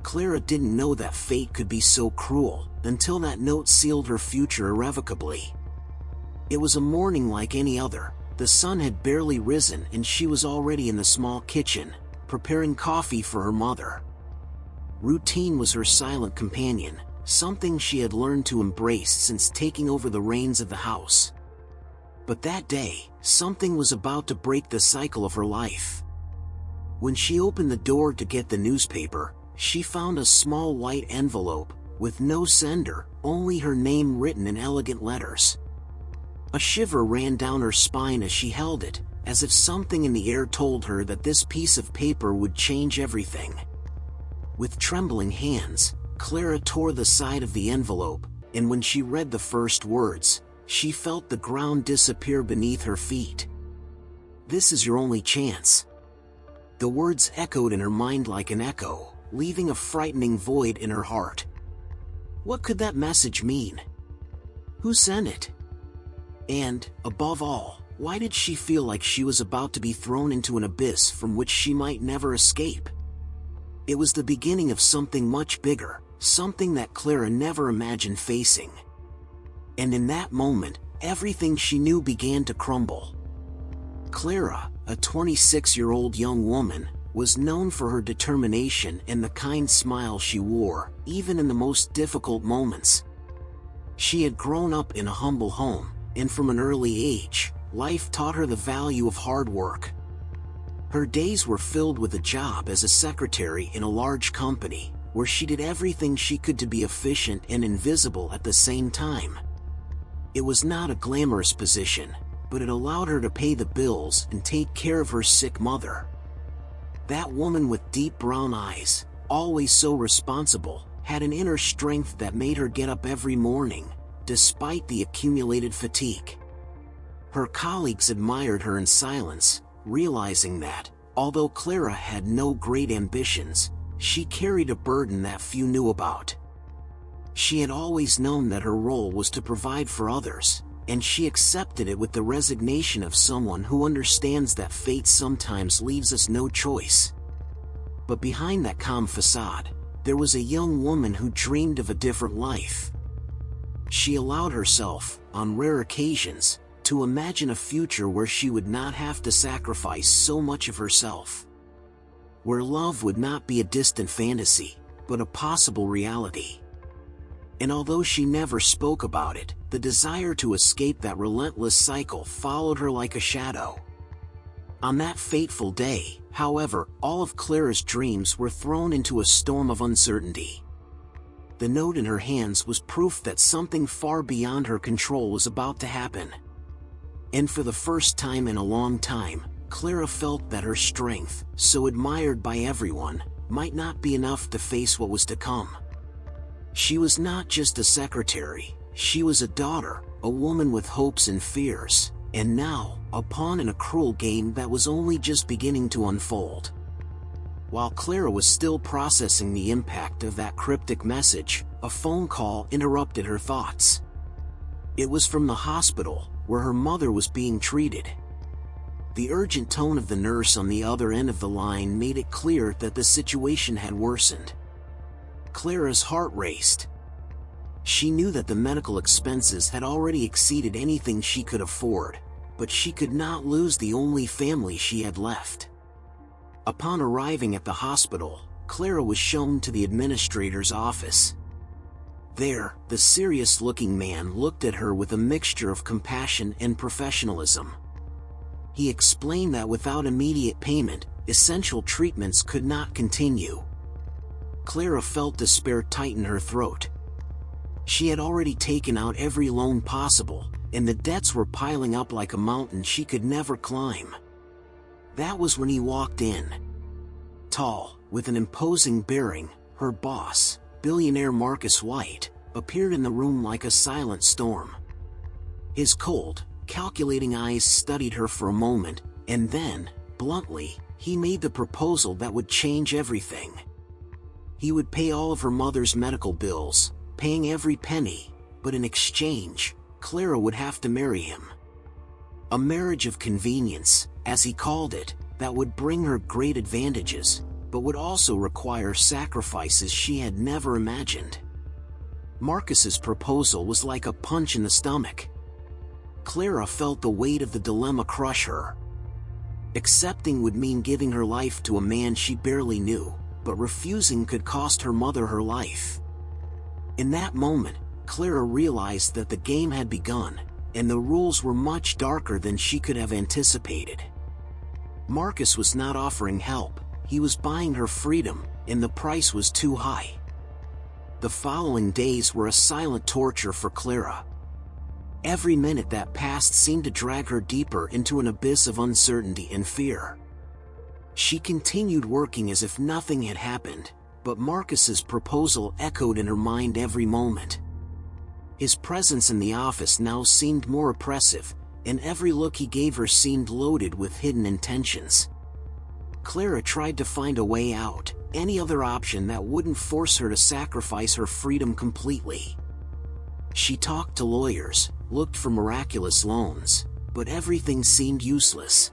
Clara didn't know that fate could be so cruel until that note sealed her future irrevocably. It was a morning like any other. The sun had barely risen and she was already in the small kitchen, preparing coffee for her mother. Routine was her silent companion, something she had learned to embrace since taking over the reins of the house. But that day, something was about to break the cycle of her life. When she opened the door to get the newspaper, she found a small white envelope, with no sender, only her name written in elegant letters. A shiver ran down her spine as she held it, as if something in the air told her that this piece of paper would change everything. With trembling hands, Clara tore the side of the envelope, and when she read the first words, she felt the ground disappear beneath her feet. "This is your only chance." The words echoed in her mind like an echo, leaving a frightening void in her heart. What could that message mean? Who sent it? And, above all, why did she feel like she was about to be thrown into an abyss from which she might never escape? It was the beginning of something much bigger, something that Clara never imagined facing. And in that moment, everything she knew began to crumble. Clara, a 26-year-old young woman, was known for her determination and the kind smile she wore, even in the most difficult moments. She had grown up in a humble home, and from an early age, life taught her the value of hard work. Her days were filled with a job as a secretary in a large company, where she did everything she could to be efficient and invisible at the same time. It was not a glamorous position, but it allowed her to pay the bills and take care of her sick mother. That woman with deep brown eyes, always so responsible, had an inner strength that made her get up every morning, despite the accumulated fatigue. Her colleagues admired her in silence, realizing that, although Clara had no great ambitions, she carried a burden that few knew about. She had always known that her role was to provide for others, and she accepted it with the resignation of someone who understands that fate sometimes leaves us no choice. But behind that calm facade, there was a young woman who dreamed of a different life. She allowed herself, on rare occasions, to imagine a future where she would not have to sacrifice so much of herself. Where love would not be a distant fantasy, but a possible reality. And although she never spoke about it, the desire to escape that relentless cycle followed her like a shadow. On that fateful day, however, all of Clara's dreams were thrown into a storm of uncertainty. The note in her hands was proof that something far beyond her control was about to happen. And for the first time in a long time, Clara felt that her strength, so admired by everyone, might not be enough to face what was to come. She was not just a secretary, she was a daughter, a woman with hopes and fears, and now, a pawn in a cruel game that was only just beginning to unfold. While Clara was still processing the impact of that cryptic message, a phone call interrupted her thoughts. It was from the hospital, where her mother was being treated. The urgent tone of the nurse on the other end of the line made it clear that the situation had worsened. Clara's heart raced. She knew that the medical expenses had already exceeded anything she could afford, but she could not lose the only family she had left. Upon arriving at the hospital, Clara was shown to the administrator's office. There, the serious-looking man looked at her with a mixture of compassion and professionalism. He explained that without immediate payment, essential treatments could not continue. Clara felt despair tighten her throat. She had already taken out every loan possible, and the debts were piling up like a mountain she could never climb. That was when he walked in. Tall, with an imposing bearing, her boss, billionaire Marcus White, appeared in the room like a silent storm. His cold, calculating eyes studied her for a moment, and then, bluntly, he made the proposal that would change everything. He would pay all of her mother's medical bills, paying every penny, but in exchange, Clara would have to marry him. A marriage of convenience, as he called it, that would bring her great advantages, but would also require sacrifices she had never imagined. Marcus's proposal was like a punch in the stomach. Clara felt the weight of the dilemma crush her. Accepting would mean giving her life to a man she barely knew, but refusing could cost her mother her life. In that moment, Clara realized that the game had begun, and the rules were much darker than she could have anticipated. Marcus was not offering help, he was buying her freedom, and the price was too high. The following days were a silent torture for Clara. Every minute that passed seemed to drag her deeper into an abyss of uncertainty and fear. She continued working as if nothing had happened, but Marcus's proposal echoed in her mind every moment. His presence in the office now seemed more oppressive, and every look he gave her seemed loaded with hidden intentions. Clara tried to find a way out, any other option that wouldn't force her to sacrifice her freedom completely. She talked to lawyers, looked for miraculous loans, but everything seemed useless.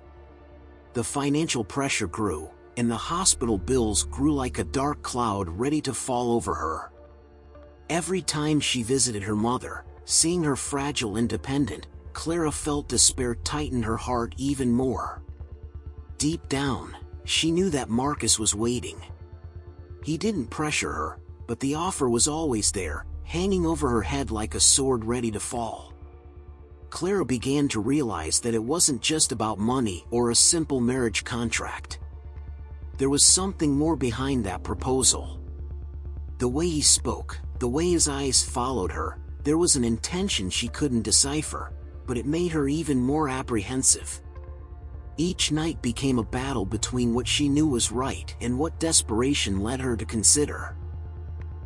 The financial pressure grew, and the hospital bills grew like a dark cloud ready to fall over her. Every time she visited her mother, seeing her fragile and dependent, Clara felt despair tighten her heart even more. Deep down, she knew that Marcus was waiting. He didn't pressure her, but the offer was always there, hanging over her head like a sword ready to fall. Clara began to realize that it wasn't just about money or a simple marriage contract. There was something more behind that proposal. The way he spoke, the way his eyes followed her, there was an intention she couldn't decipher, but it made her even more apprehensive. Each night became a battle between what she knew was right and what desperation led her to consider.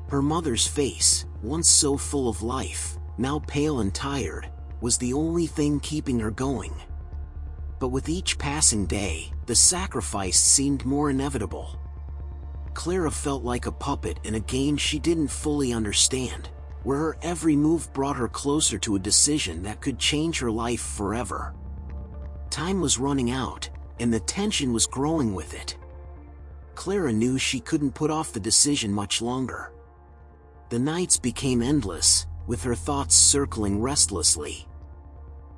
Her mother's face, once so full of life, now pale and tired, was the only thing keeping her going. But with each passing day, the sacrifice seemed more inevitable. Clara felt like a puppet in a game she didn't fully understand, where her every move brought her closer to a decision that could change her life forever. Time was running out, and the tension was growing with it. Clara knew she couldn't put off the decision much longer. The nights became endless, with her thoughts circling restlessly.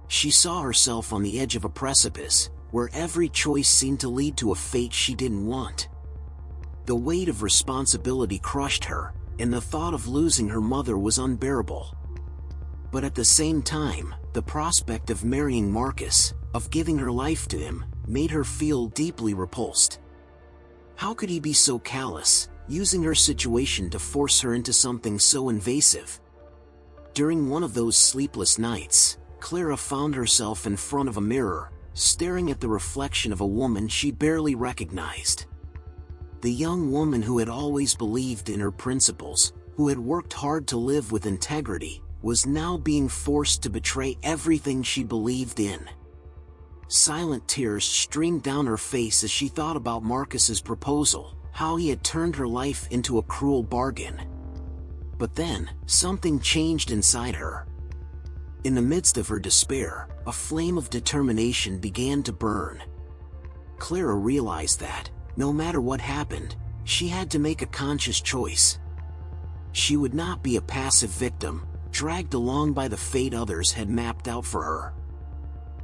She saw herself on the edge of a precipice, where every choice seemed to lead to a fate she didn't want. The weight of responsibility crushed her, and the thought of losing her mother was unbearable. But at the same time, the prospect of marrying Marcus, of giving her life to him, made her feel deeply repulsed. How could he be so callous, using her situation to force her into something so invasive? During one of those sleepless nights, Clara found herself in front of a mirror, staring at the reflection of a woman she barely recognized. The young woman who had always believed in her principles, who had worked hard to live with integrity, was now being forced to betray everything she believed in. Silent tears streamed down her face as she thought about Marcus's proposal, how he had turned her life into a cruel bargain. But then, something changed inside her. In the midst of her despair, a flame of determination began to burn. Clara realized that, no matter what happened, she had to make a conscious choice. She would not be a passive victim, dragged along by the fate others had mapped out for her.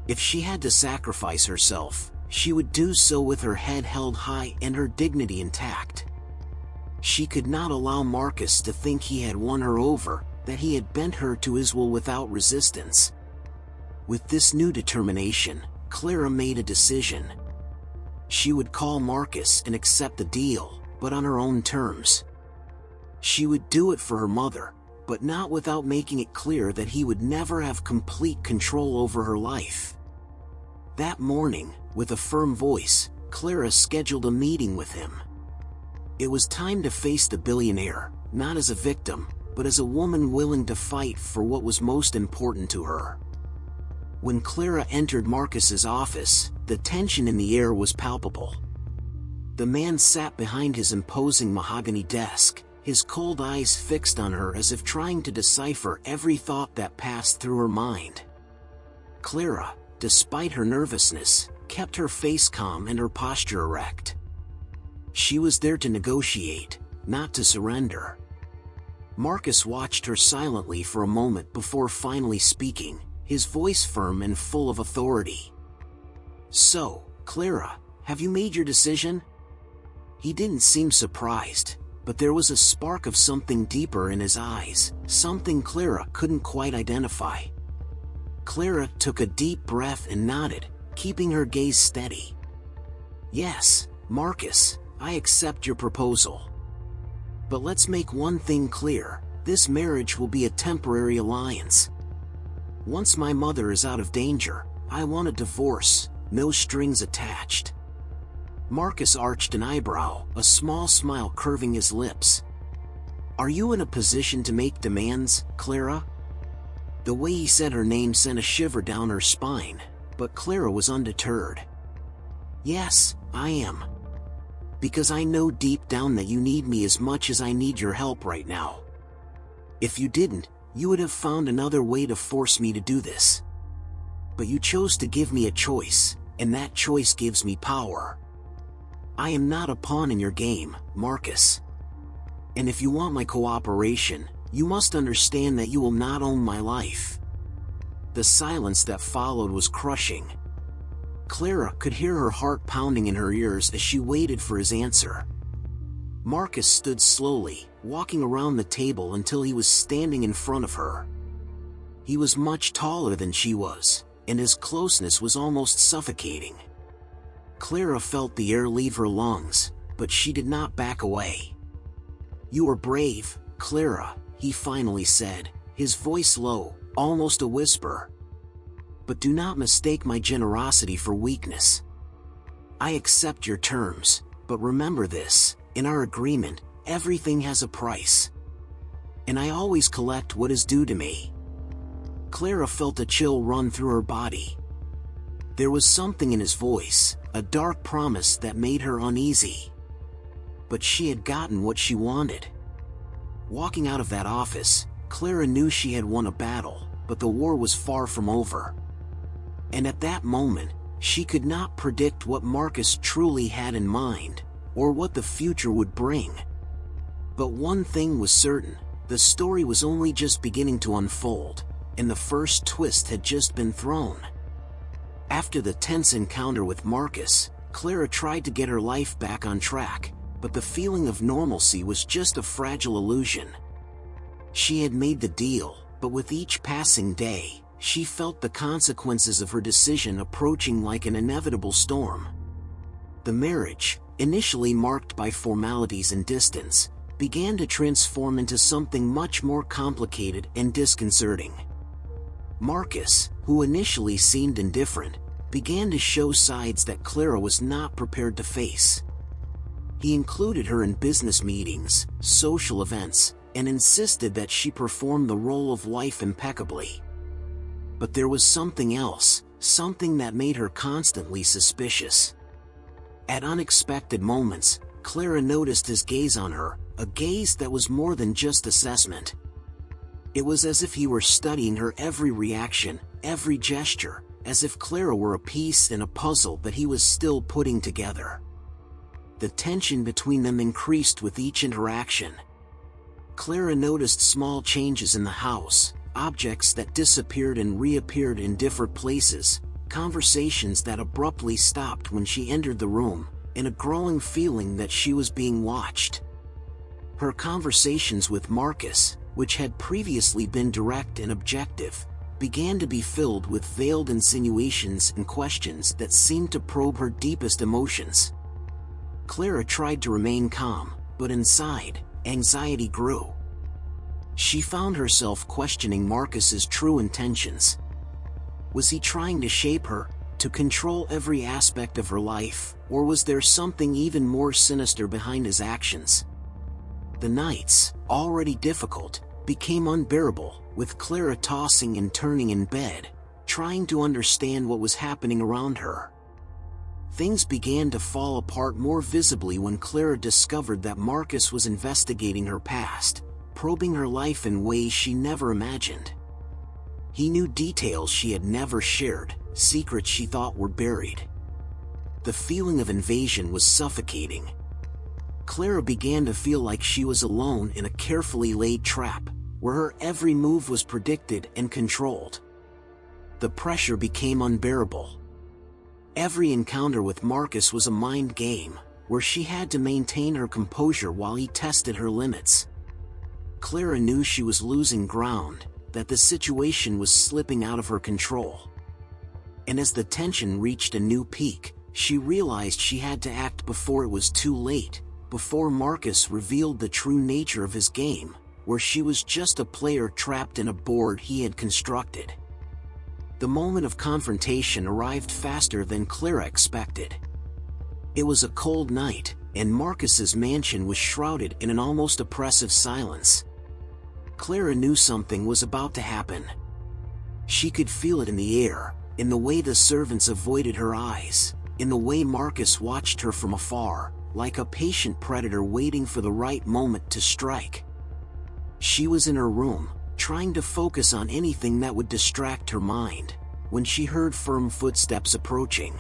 If she had to sacrifice herself, she would do so with her head held high and her dignity intact. She could not allow Marcus to think he had won her over, that he had bent her to his will without resistance. With this new determination, Clara made a decision. She would call Marcus and accept the deal, but on her own terms. She would do it for her mother, but not without making it clear that he would never have complete control over her life. That morning, with a firm voice, Clara scheduled a meeting with him. It was time to face the billionaire, not as a victim, but as a woman willing to fight for what was most important to her. When Clara entered Marcus's office, the tension in the air was palpable. The man sat behind his imposing mahogany desk, his cold eyes fixed on her as if trying to decipher every thought that passed through her mind. Clara, despite her nervousness, kept her face calm and her posture erect. She was there to negotiate, not to surrender. Marcus watched her silently for a moment before finally speaking, his voice firm and full of authority. "So, Clara, have you made your decision?" He didn't seem surprised, but there was a spark of something deeper in his eyes, something Clara couldn't quite identify. Clara took a deep breath and nodded, keeping her gaze steady. "Yes, Marcus, I accept your proposal. But let's make one thing clear, this marriage will be a temporary alliance. Once my mother is out of danger, I want a divorce, no strings attached." Marcus arched an eyebrow, a small smile curving his lips. "Are you in a position to make demands, Clara?" The way he said her name sent a shiver down her spine, but Clara was undeterred. "Yes, I am. Because I know deep down that you need me as much as I need your help right now. If you didn't, you would have found another way to force me to do this. But you chose to give me a choice, and that choice gives me power. I am not a pawn in your game, Marcus. And if you want my cooperation, you must understand that you will not own my life." The silence that followed was crushing. Clara could hear her heart pounding in her ears as she waited for his answer. Marcus stood slowly, walking around the table until he was standing in front of her. He was much taller than she was, and his closeness was almost suffocating. Clara felt the air leave her lungs, but she did not back away. "You are brave, Clara," he finally said, his voice low, almost a whisper. "But do not mistake my generosity for weakness. I accept your terms, but remember this, in our agreement, everything has a price. And I always collect what is due to me." Clara felt a chill run through her body. There was something in his voice, a dark promise that made her uneasy. But she had gotten what she wanted. Walking out of that office, Clara knew she had won a battle, but the war was far from over. And at that moment, she could not predict what Marcus truly had in mind, or what the future would bring. But one thing was certain, the story was only just beginning to unfold, and the first twist had just been thrown. After the tense encounter with Marcus, Clara tried to get her life back on track, but the feeling of normalcy was just a fragile illusion. She had made the deal, but with each passing day, she felt the consequences of her decision approaching like an inevitable storm. The marriage, initially marked by formalities and distance, began to transform into something much more complicated and disconcerting. Marcus, who initially seemed indifferent, began to show sides that Clara was not prepared to face. He included her in business meetings, social events, and insisted that she perform the role of wife impeccably. But there was something else, something that made her constantly suspicious. At unexpected moments, Clara noticed his gaze on her, a gaze that was more than just assessment. It was as if he were studying her every reaction, every gesture, as if Clara were a piece in a puzzle that he was still putting together. The tension between them increased with each interaction. Clara noticed small changes in the house, objects that disappeared and reappeared in different places, conversations that abruptly stopped when she entered the room, and a growing feeling that she was being watched. Her conversations with Marcus, which had previously been direct and objective, began to be filled with veiled insinuations and questions that seemed to probe her deepest emotions. Clara tried to remain calm, but inside, anxiety grew. She found herself questioning Marcus's true intentions. Was he trying to shape her, to control every aspect of her life, or was there something even more sinister behind his actions? The nights, already difficult, became unbearable, with Clara tossing and turning in bed, trying to understand what was happening around her. Things began to fall apart more visibly when Clara discovered that Marcus was investigating her past, probing her life in ways she never imagined. He knew details she had never shared, secrets she thought were buried. The feeling of invasion was suffocating. Clara began to feel like she was alone in a carefully laid trap, where her every move was predicted and controlled. The pressure became unbearable. Every encounter with Marcus was a mind game, where she had to maintain her composure while he tested her limits. Clara knew she was losing ground, that the situation was slipping out of her control. And as the tension reached a new peak, she realized she had to act before it was too late, before Marcus revealed the true nature of his game, where she was just a player trapped in a board he had constructed. The moment of confrontation arrived faster than Clara expected. It was a cold night, and Marcus's mansion was shrouded in an almost oppressive silence. Clara knew something was about to happen. She could feel it in the air, in the way the servants avoided her eyes, in the way Marcus watched her from afar, like a patient predator waiting for the right moment to strike. She was in her room, trying to focus on anything that would distract her mind, when she heard firm footsteps approaching.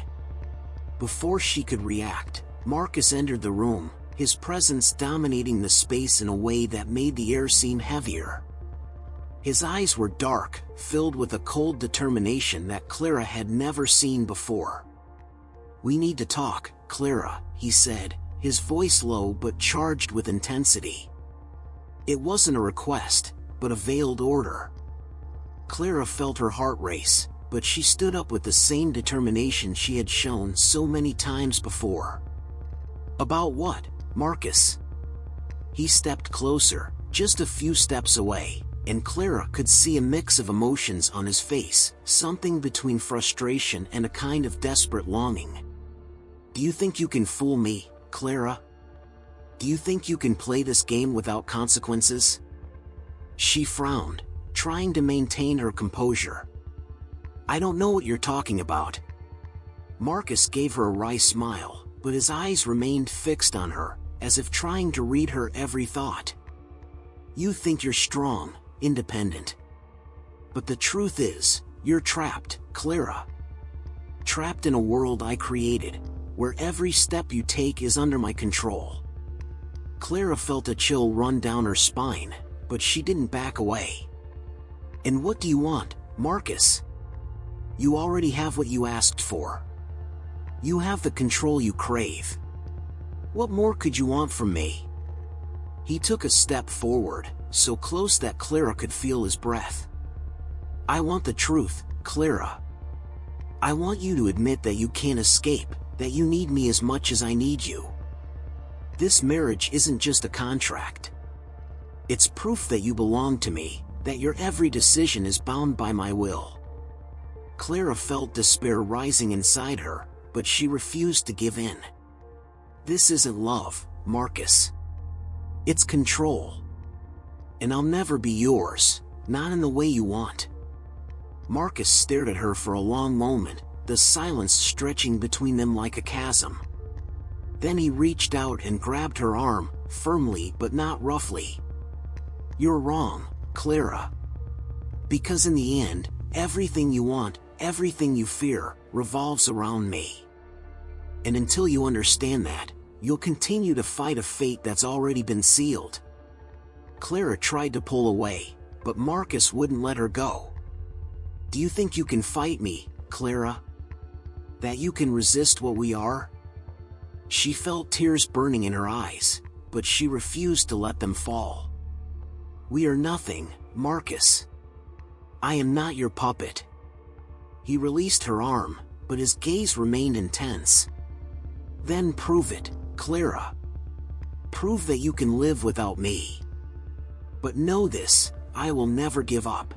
Before she could react, Marcus entered the room, his presence dominating the space in a way that made the air seem heavier. His eyes were dark, filled with a cold determination that Clara had never seen before. "We need to talk, Clara," he said, his voice low but charged with intensity. It wasn't a request, but a veiled order. Clara felt her heart race, but she stood up with the same determination she had shown so many times before. "About what, Marcus?" He stepped closer, just a few steps away, and Clara could see a mix of emotions on his face, something between frustration and a kind of desperate longing. "Do you think you can fool me, Clara? Do you think you can play this game without consequences?" She frowned, trying to maintain her composure. "I don't know what you're talking about." Marcus gave her a wry smile, but his eyes remained fixed on her, as if trying to read her every thought. "You think you're strong, independent. But the truth is, you're trapped, Clara. Trapped in a world I created, where every step you take is under my control." Clara felt a chill run down her spine, but she didn't back away. "And what do you want, Marcus? You already have what you asked for. You have the control you crave. What more could you want from me?" He took a step forward, so close that Clara could feel his breath. "I want the truth, Clara. I want you to admit that you can't escape, that you need me as much as I need you. This marriage isn't just a contract. It's proof that you belong to me, that your every decision is bound by my will." Clara felt despair rising inside her, but she refused to give in. "This isn't love, Marcus. It's control. And I'll never be yours, not in the way you want." Marcus stared at her for a long moment, the silence stretching between them like a chasm. Then he reached out and grabbed her arm, firmly but not roughly. "You're wrong, Clara. Because in the end, everything you want, everything you fear, revolves around me. And until you understand that, you'll continue to fight a fate that's already been sealed." Clara tried to pull away, but Marcus wouldn't let her go. "Do you think you can fight me, Clara? That you can resist what we are?" She felt tears burning in her eyes, but she refused to let them fall. "We are nothing, Marcus. I am not your puppet." He released her arm, but his gaze remained intense. "Then prove it, Clara. Prove that you can live without me. But know this, I will never give up.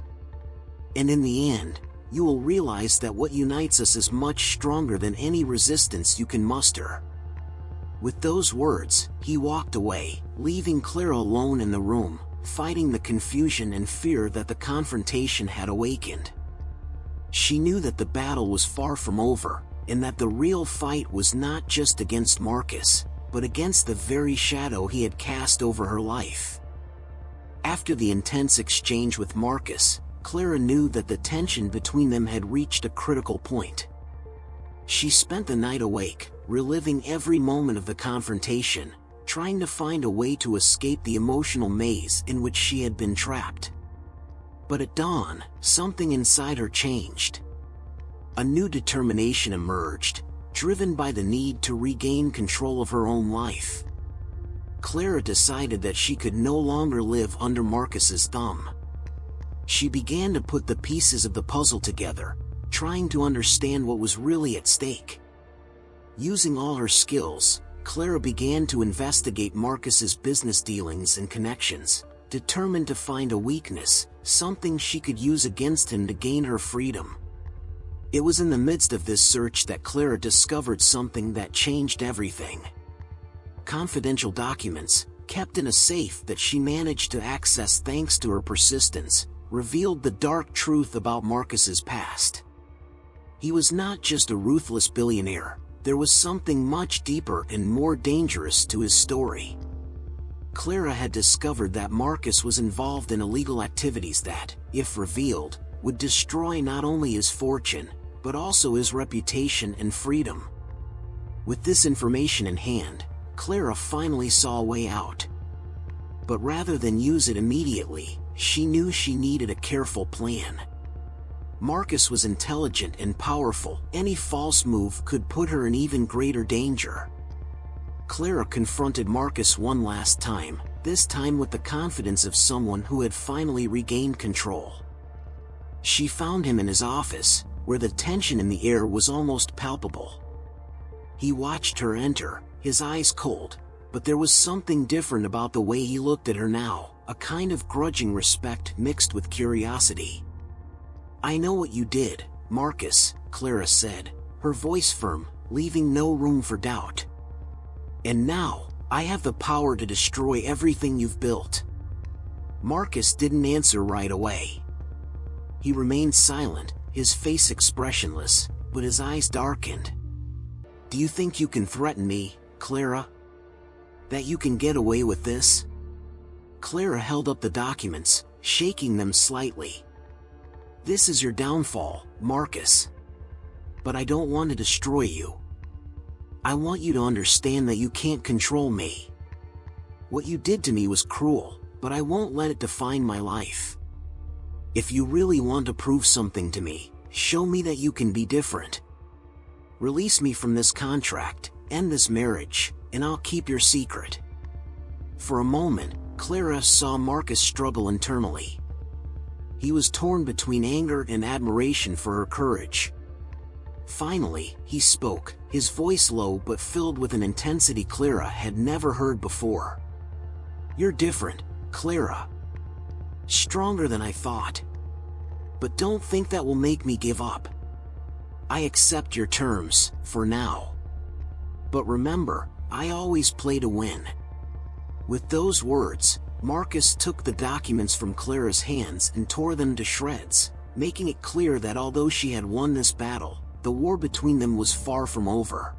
And in the end, you will realize that what unites us is much stronger than any resistance you can muster." With those words, he walked away, leaving Clara alone in the room, fighting the confusion and fear that the confrontation had awakened. She knew that the battle was far from over, and that the real fight was not just against Marcus, but against the very shadow he had cast over her life. After the intense exchange with Marcus, Clara knew that the tension between them had reached a critical point. She spent the night awake, reliving every moment of the confrontation, trying to find a way to escape the emotional maze in which she had been trapped. But at dawn, something inside her changed. A new determination emerged, driven by the need to regain control of her own life. Clara decided that she could no longer live under Marcus's thumb. She began to put the pieces of the puzzle together, trying to understand what was really at stake. Using all her skills, Clara began to investigate Marcus's business dealings and connections, determined to find a weakness, something she could use against him to gain her freedom. It was in the midst of this search that Clara discovered something that changed everything. Confidential documents, kept in a safe that she managed to access thanks to her persistence, revealed the dark truth about Marcus's past. He was not just a ruthless billionaire, there was something much deeper and more dangerous to his story. Clara had discovered that Marcus was involved in illegal activities that, if revealed, would destroy not only his fortune, but also his reputation and freedom. With this information in hand, Clara finally saw a way out. But rather than use it immediately, she knew she needed a careful plan. Marcus was intelligent and powerful. Any false move could put her in even greater danger. Clara confronted Marcus one last time, this time with the confidence of someone who had finally regained control. She found him in his office, where the tension in the air was almost palpable. He watched her enter, his eyes cold, but there was something different about the way he looked at her now, a kind of grudging respect mixed with curiosity. "I know what you did, Marcus," Clara said, her voice firm, leaving no room for doubt. "And now, I have the power to destroy everything you've built." Marcus didn't answer right away. He remained silent, his face expressionless, but his eyes darkened. "Do you think you can threaten me, Clara? That you can get away with this?" Clara held up the documents, shaking them slightly. "This is your downfall, Marcus. But I don't want to destroy you. I want you to understand that you can't control me. What you did to me was cruel, but I won't let it define my life. If you really want to prove something to me, show me that you can be different. Release me from this contract, end this marriage, and I'll keep your secret." For a moment, Clara saw Marcus struggle internally. He was torn between anger and admiration for her courage. Finally, he spoke, his voice low but filled with an intensity Clara had never heard before. "You're different, Clara. Stronger than I thought. But don't think that will make me give up. I accept your terms, for now. But remember, I always play to win." With those words, Marcus took the documents from Clara's hands and tore them to shreds, making it clear that although she had won this battle, the war between them was far from over.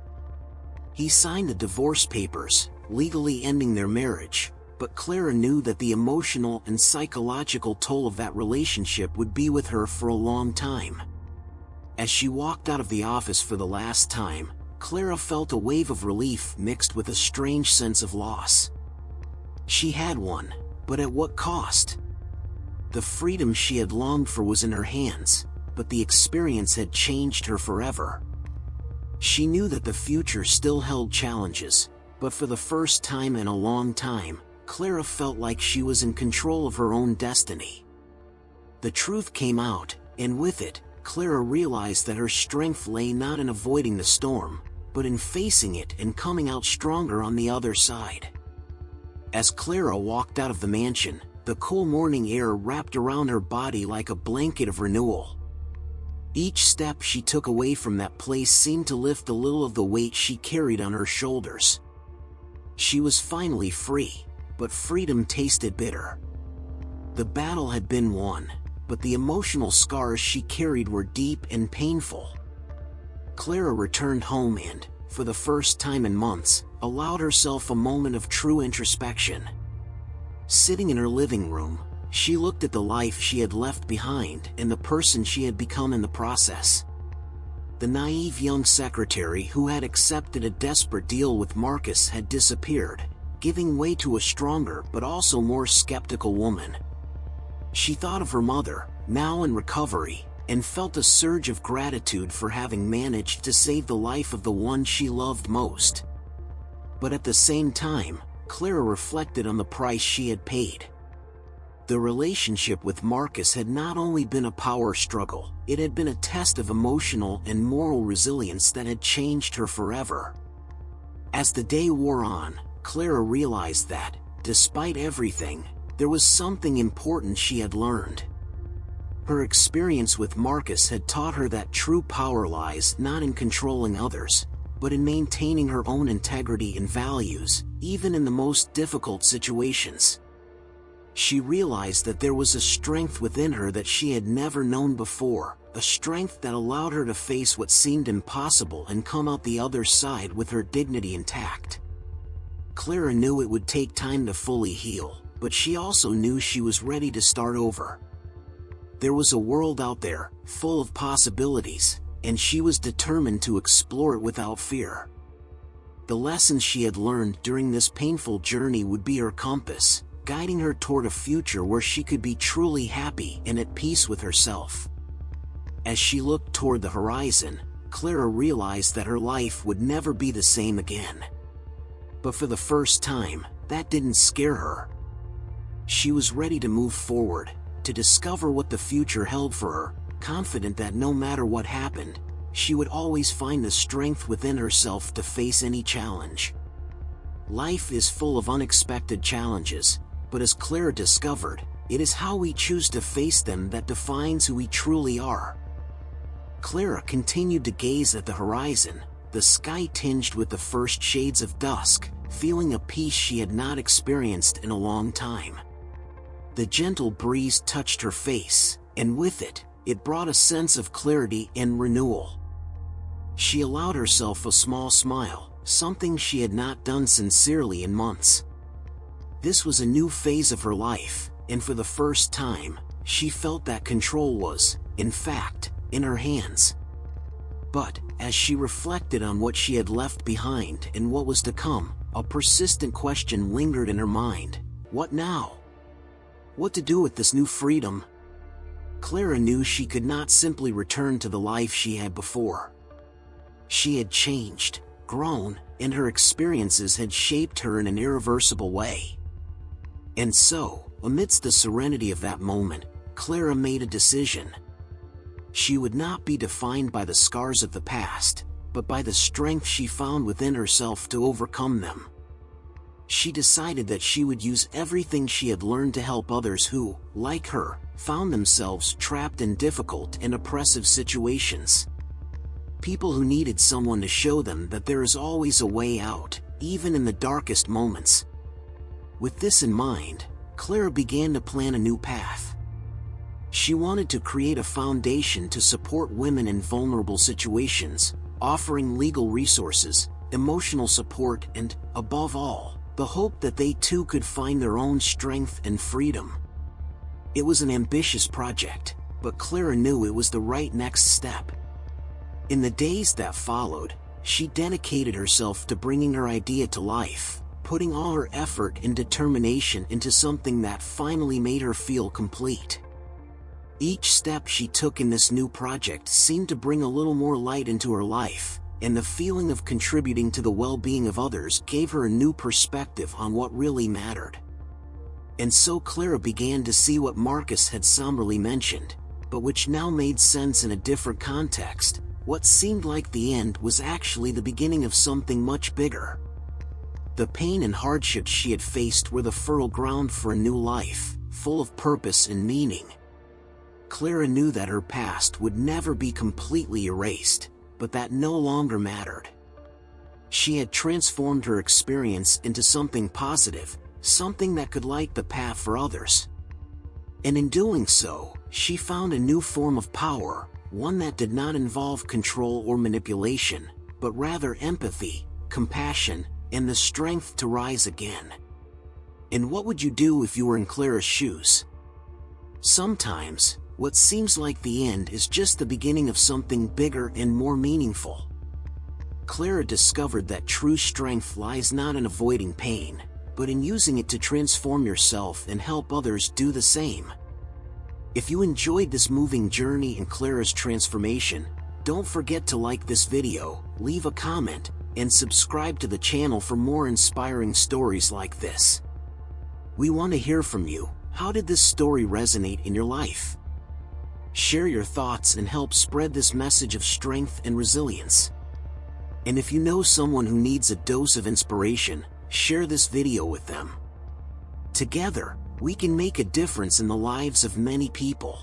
He signed the divorce papers, legally ending their marriage, but Clara knew that the emotional and psychological toll of that relationship would be with her for a long time. As she walked out of the office for the last time, Clara felt a wave of relief mixed with a strange sense of loss. She had won, but at what cost? The freedom she had longed for was in her hands, but the experience had changed her forever. She knew that the future still held challenges, but for the first time in a long time, Clara felt like she was in control of her own destiny. The truth came out, and with it, Clara realized that her strength lay not in avoiding the storm, but in facing it and coming out stronger on the other side. As Clara walked out of the mansion, the cool morning air wrapped around her body like a blanket of renewal. Each step she took away from that place seemed to lift a little of the weight she carried on her shoulders. She was finally free, but freedom tasted bitter. The battle had been won, but the emotional scars she carried were deep and painful. Clara returned home and, for the first time in months, allowed herself a moment of true introspection. Sitting in her living room, she looked at the life she had left behind and the person she had become in the process. The naive young secretary who had accepted a desperate deal with Marcus had disappeared, giving way to a stronger but also more skeptical woman. She thought of her mother, now in recovery, and felt a surge of gratitude for having managed to save the life of the one she loved most. But at the same time, Clara reflected on the price she had paid. The relationship with Marcus had not only been a power struggle, it had been a test of emotional and moral resilience that had changed her forever. As the day wore on, Clara realized that, despite everything, there was something important she had learned. Her experience with Marcus had taught her that true power lies not in controlling others, but in maintaining her own integrity and values, even in the most difficult situations. She realized that there was a strength within her that she had never known before, a strength that allowed her to face what seemed impossible and come out the other side with her dignity intact. Clara knew it would take time to fully heal, but she also knew she was ready to start over. There was a world out there, full of possibilities, and she was determined to explore it without fear. The lessons she had learned during this painful journey would be her compass, guiding her toward a future where she could be truly happy and at peace with herself. As she looked toward the horizon, Clara realized that her life would never be the same again. But for the first time, that didn't scare her. She was ready to move forward, to discover what the future held for her, confident that no matter what happened, she would always find the strength within herself to face any challenge. Life is full of unexpected challenges, but as Clara discovered, it is how we choose to face them that defines who we truly are. Clara continued to gaze at the horizon, the sky tinged with the first shades of dusk, feeling a peace she had not experienced in a long time. The gentle breeze touched her face, and with it, it brought a sense of clarity and renewal. She allowed herself a small smile, something she had not done sincerely in months. This was a new phase of her life, and for the first time, she felt that control was, in fact, in her hands. But, as she reflected on what she had left behind and what was to come, a persistent question lingered in her mind. What now? What to do with this new freedom? Clara knew she could not simply return to the life she had before. She had changed, grown, and her experiences had shaped her in an irreversible way. And so, amidst the serenity of that moment, Clara made a decision. She would not be defined by the scars of the past, but by the strength she found within herself to overcome them. She decided that she would use everything she had learned to help others who, like her, found themselves trapped in difficult and oppressive situations. People who needed someone to show them that there is always a way out, even in the darkest moments. With this in mind, Clara began to plan a new path. She wanted to create a foundation to support women in vulnerable situations, offering legal resources, emotional support and, above all, the hope that they too could find their own strength and freedom. It was an ambitious project, but Clara knew it was the right next step. In the days that followed, she dedicated herself to bringing her idea to life, putting all her effort and determination into something that finally made her feel complete. Each step she took in this new project seemed to bring a little more light into her life, and the feeling of contributing to the well-being of others gave her a new perspective on what really mattered. And so Clara began to see what Marcus had somberly mentioned, but which now made sense in a different context. What seemed like the end was actually the beginning of something much bigger. The pain and hardships she had faced were the fertile ground for a new life, full of purpose and meaning. Clara knew that her past would never be completely erased, but that no longer mattered. She had transformed her experience into something positive, something that could light the path for others. And in doing so, she found a new form of power, one that did not involve control or manipulation, but rather empathy, compassion, and the strength to rise again. And what would you do if you were in Clara's shoes? Sometimes, what seems like the end is just the beginning of something bigger and more meaningful. Clara discovered that true strength lies not in avoiding pain, but in using it to transform yourself and help others do the same. If you enjoyed this moving journey in Clara's transformation, don't forget to like this video, leave a comment, and subscribe to the channel for more inspiring stories like this. We want to hear from you. How did this story resonate in your life? Share your thoughts and help spread this message of strength and resilience. And if you know someone who needs a dose of inspiration, share this video with them. Together, we can make a difference in the lives of many people.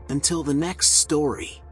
Until the next story.